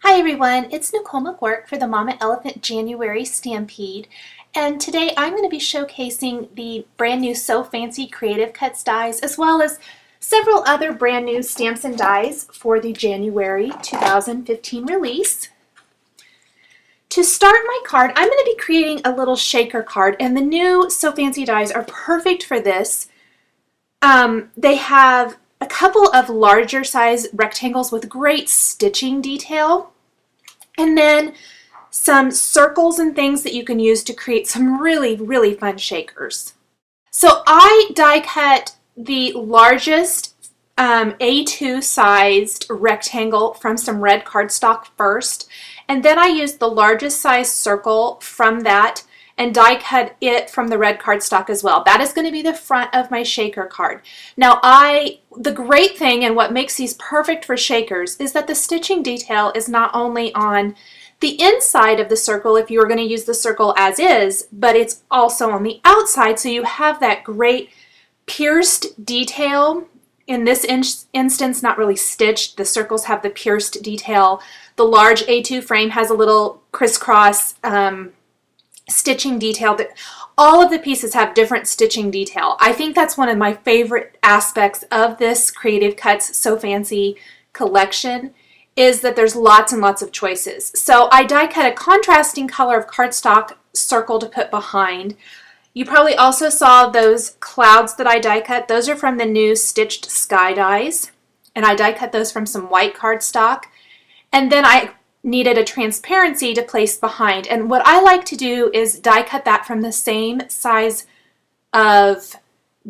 Hi everyone, it's Nicole McWork for the Mama Elephant January Stampede, and today I'm going to be showcasing the brand new So Fancy Creative Cuts dies as well as several other brand new stamps and dies for the January 2015 release. To start my card, I'm going to be creating a little shaker card, and the new So Fancy dies are perfect for this. They have a couple of larger size rectangles with great stitching detail. And then some circles and things that you can use to create some really fun shakers. So I die cut the largest A2 sized rectangle from some red cardstock first, and then I used the largest size circle from that and die cut it from the red cardstock as well. That is going to be the front of my shaker card. Now the great thing and what makes these perfect for shakers is that the stitching detail is not only on the inside of the circle if you were going to use the circle as is, but it's also on the outside, so you have that great pierced detail. In this instance, not really stitched. The circles have the pierced detail. The large A2 frame has a little crisscross stitching detail. That all of the pieces have different stitching detail. I think that's one of my favorite aspects of this Creative Cuts So Fancy collection, is that there's lots and lots of choices. So I die cut a contrasting color of cardstock circle to put behind. You probably also saw those clouds that I die cut. Those are from the new Stitched Sky dies, and I die cut those from some white cardstock. And then I needed a transparency to place behind, and what I like to do is die cut that from the same size of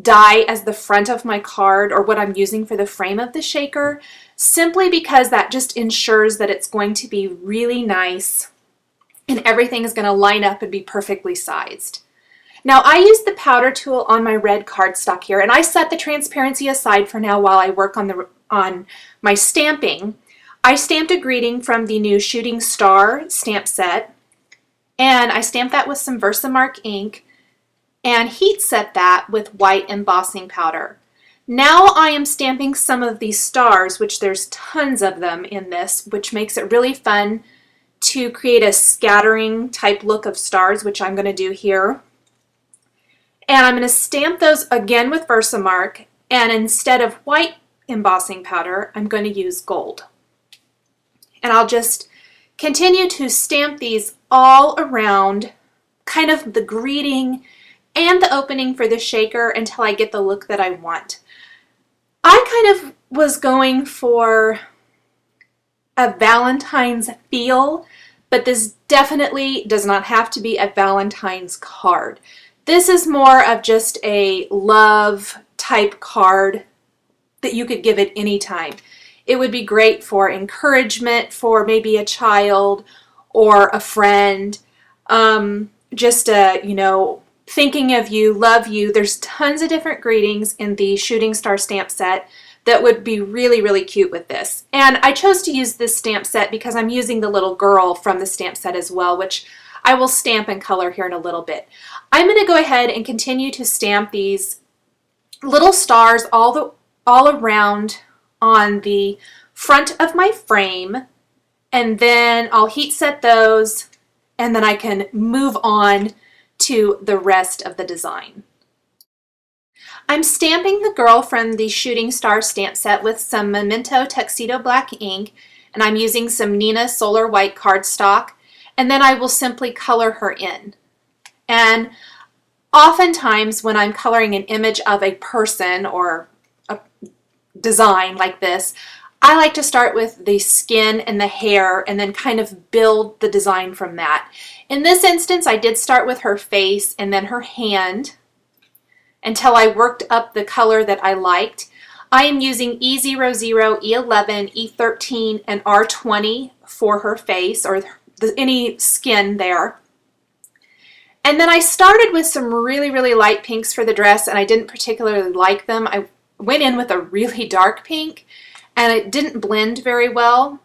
die as the front of my card, or what I'm using for the frame of the shaker, simply because that just ensures that it's going to be really nice and everything is going to line up and be perfectly sized. Now I use the powder tool on my red cardstock here, and I set the transparency aside for now while I work on my stamping. I stamped a greeting from the new Shooting Star stamp set, and I stamped that with some Versamark ink and heat set that with white embossing powder. Now I am stamping some of these stars, which there's tons of them in this, which makes it really fun to create a scattering type look of stars, which I'm going to do here. And I'm going to stamp those again with Versamark, and instead of white embossing powder, I'm going to use gold. And I'll just continue to stamp these all around kind of the greeting and the opening for the shaker until I get the look that I want. I kind of was going for a Valentine's feel, but this definitely does not have to be a Valentine's card. This is more of just a love type card that you could give at any time. It would be great for encouragement for maybe a child or a friend, just thinking of you, love you. There's tons of different greetings in the Shooting Star stamp set that would be really cute with this. And I chose to use this stamp set because I'm using the little girl from the stamp set as well, which I will stamp and color here in a little bit. I'm going to go ahead and continue to stamp these little stars all around on the front of my frame, and then I'll heat set those, and then I can move on to the rest of the design. I'm stamping the girl from the Shooting Star stamp set with some Memento Tuxedo Black ink, and I'm using some Nina Solar White cardstock, and then I will simply color her in. And oftentimes when I'm coloring an image of a person or a design like this, I like to start with the skin and the hair and then kind of build the design from that. In this instance, I did start with her face and then her hand until I worked up the color that I liked. I am using E00, E11, E13, and R20 for her face, or any skin there. And then I started with some really light pinks for the dress, and I didn't particularly like them. I went in with a really dark pink, and it didn't blend very well.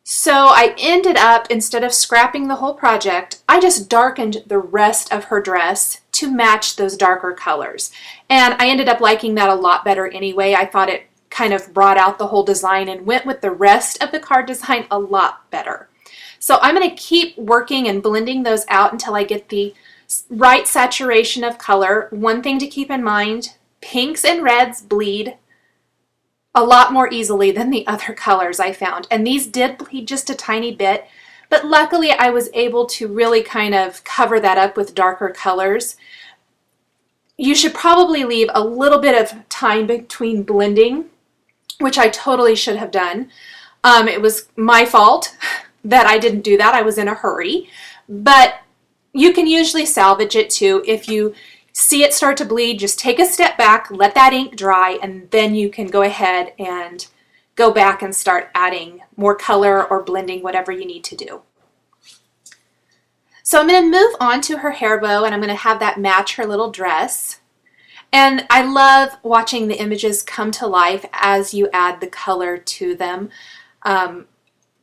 So I ended up, instead of scrapping the whole project, I just darkened the rest of her dress to match those darker colors. And I ended up liking that a lot better anyway. I thought it kind of brought out the whole design and went with the rest of the card design a lot better. So I'm going to keep working and blending those out until I get the right saturation of color. One thing to keep in mind, pinks and reds bleed a lot more easily than the other colors I found. And these did bleed just a tiny bit, but luckily I was able to really kind of cover that up with darker colors. You should probably leave a little bit of time between blending, which I totally should have done. It was my fault that I didn't do that. I was in a hurry, but you can usually salvage it too. If you see it start to bleed, just take a step back, let that ink dry, and then you can go ahead and go back and start adding more color or blending whatever you need to do. So I'm going to move on to her hair bow, and I'm going to have that match her little dress. And I love watching the images come to life as you add the color to them.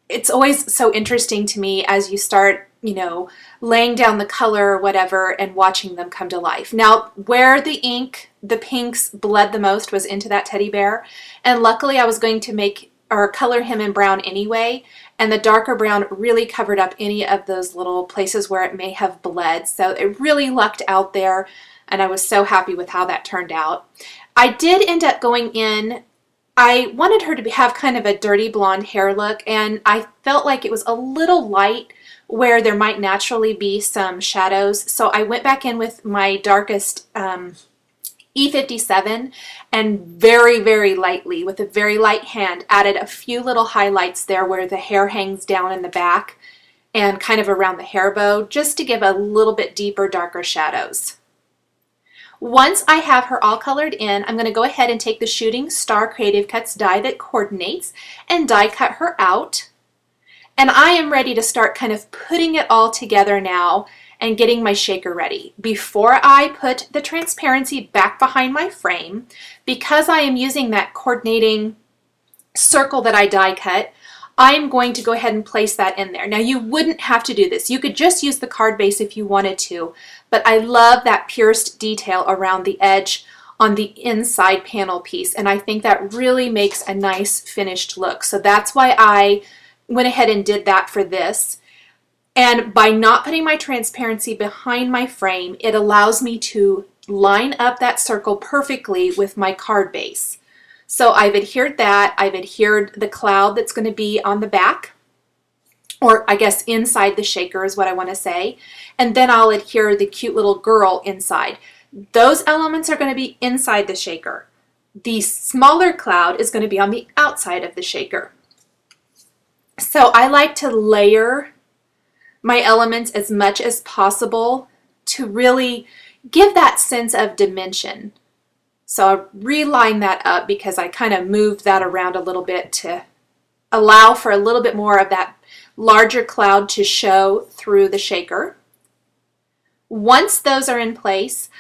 It's always so interesting to me as you start, you know, laying down the color or whatever and watching them come to life. Now, where the ink, the pinks bled the most was into that teddy bear. And luckily I was going to make or color him in brown anyway. And the darker brown really covered up any of those little places where it may have bled. So it really lucked out there. And I was so happy with how that turned out. I did end up going in, I wanted her to have kind of a dirty blonde hair look, and I felt like it was a little light where there might naturally be some shadows. So I went back in with my darkest E57 and very, very lightly, with a very light hand, added a few little highlights there where the hair hangs down in the back and kind of around the hair bow, just to give a little bit deeper, darker shadows. Once I have her all colored in, I'm going to go ahead and take the Shooting Star Creative Cuts die that coordinates and die cut her out. And I am ready to start kind of putting it all together now and getting my shaker ready. Before I put the transparency back behind my frame, because I am using that coordinating circle that I die cut, I'm going to go ahead and place that in there. Now, you wouldn't have to do this. You could just use the card base if you wanted to, but I love that pierced detail around the edge on the inside panel piece, and I think that really makes a nice finished look. So that's why I went ahead and did that for this. And by not putting my transparency behind my frame, it allows me to line up that circle perfectly with my card base. So I've adhered that. I've adhered the cloud that's going to be on the back, or I guess inside the shaker is what I want to say. And then I'll adhere the cute little girl inside. Those elements are going to be inside the shaker. The smaller cloud is going to be on the outside of the shaker. So I like to layer my elements as much as possible to really give that sense of dimension. So I'll reline that up because I kind of moved that around a little bit to allow for a little bit more of that larger cloud to show through the shaker. Once those are in place,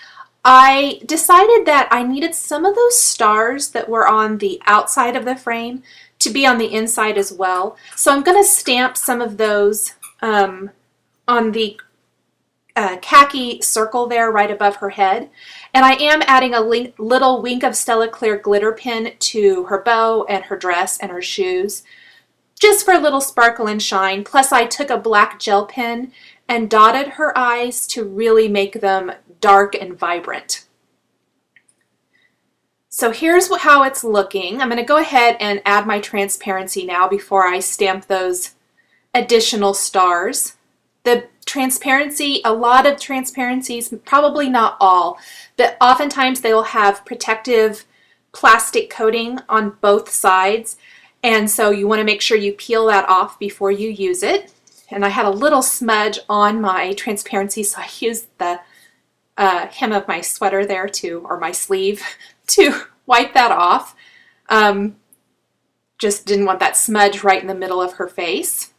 I decided that I needed some of those stars that were on the outside of the frame to be on the inside as well. So I'm going to stamp some of those on the khaki circle there right above her head. And I am adding a little Wink of Stella Clear glitter pin to her bow and her dress and her shoes, just for a little sparkle and shine. Plus I took a black gel pen and dotted her eyes to really make them dark and vibrant. So here's how it's looking. I'm going to go ahead and add my transparency now before I stamp those additional stars. The transparency, a lot of transparencies, probably not all, but oftentimes they will have protective plastic coating on both sides, and so you want to make sure you peel that off before you use it. And I had a little smudge on my transparency, so I used the hem of my sweater there or my sleeve to wipe that off. Just didn't want that smudge right in the middle of her face.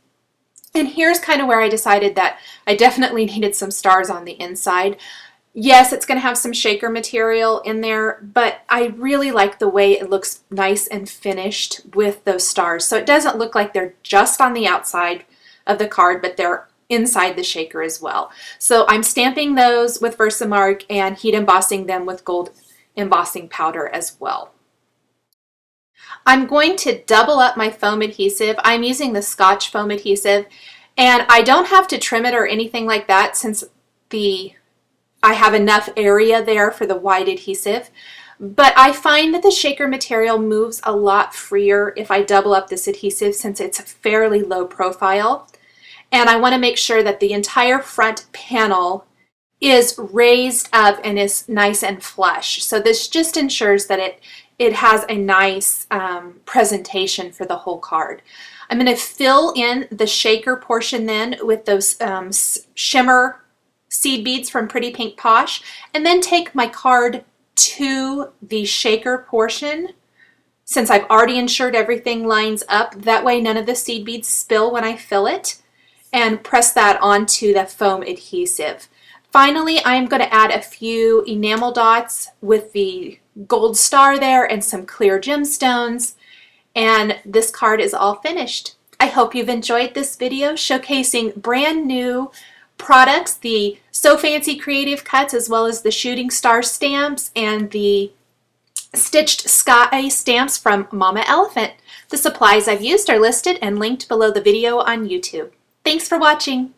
And here's kind of where I decided that I definitely needed some stars on the inside. Yes, it's going to have some shaker material in there, but I really like the way it looks nice and finished with those stars. So it doesn't look like they're just on the outside of the card, but they're inside the shaker as well. So I'm stamping those with Versamark and heat embossing them with gold embossing powder as well. I'm going to double up my foam adhesive. I'm using the Scotch foam adhesive, and I don't have to trim it or anything like that since I have enough area there for the white adhesive. But I find that the shaker material moves a lot freer if I double up this adhesive since it's fairly low profile. And I want to make sure that the entire front panel is raised up and is nice and flush. So this just ensures that it has a nice presentation for the whole card. I'm going to fill in the shaker portion then with those shimmer seed beads from Pretty Pink Posh, and then take my card to the shaker portion. Since I've already ensured everything lines up, that way none of the seed beads spill when I fill it, and press that onto the foam adhesive. Finally, I'm going to add a few enamel dots with the gold star there and some clear gemstones, and this card is all finished. I hope you've enjoyed this video showcasing brand new products, the So Fancy Creative Cuts, as well as the Shooting Star stamps and the Stitched Sky stamps from Mama Elephant. The supplies I've used are listed and linked below the video on YouTube. Thanks for watching.